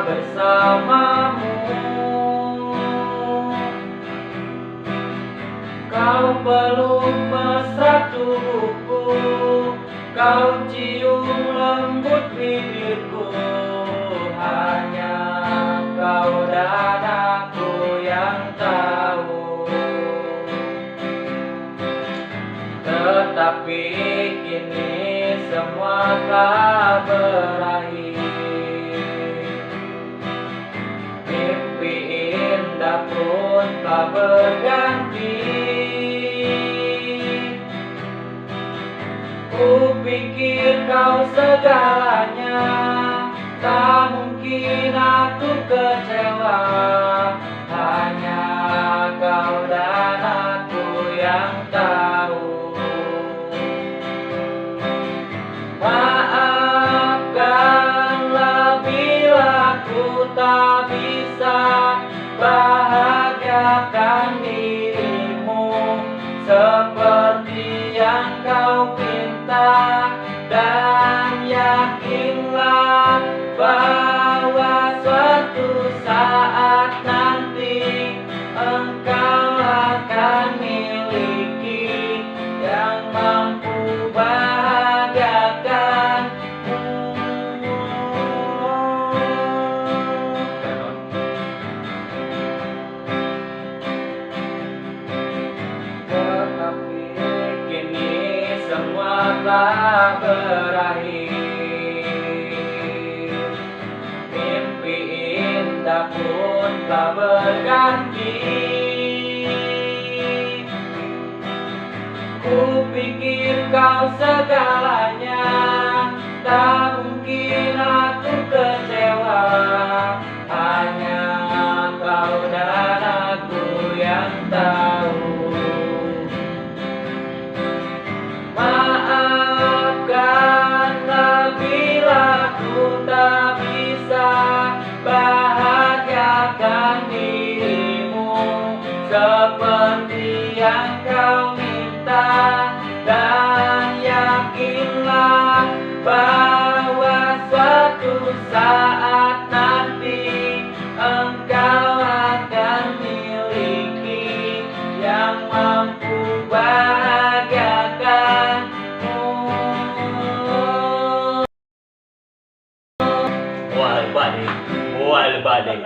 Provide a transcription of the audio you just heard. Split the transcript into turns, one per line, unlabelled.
bersamamu. Kau peluk mesra tubuhku, kau cium lembut bibirku. Hanya kau dan aku yang tahu. Tetapi kini semua telah berakhir. Mimpi indah pun telah berganti. Kupikir kau segalanya, tak mungkin aku kecewa. Hanya kau dan aku yang tahu. Maafkanlah bila ku tak bisa bahagiakan dirimu seperti yang kau pinta. Dan yakinlah bahwa suatu saat nanti engkau akan miliki yang mampu bahagiakanmu. Tetapi kini semua telah berakhir. Mimpi indah pun telah berganti. Kupikir kau segalanya, tak mungkin aku kecewa. Hanya kau dan aku yang tahu. Maafkanlah bila ku tak bisa bahagiakan dirimu seperti yang kau minta. Dan yakinlah bahwa suatu saat nanti engkau akan miliki yang mampu bahagiakanmu.
Mual balik.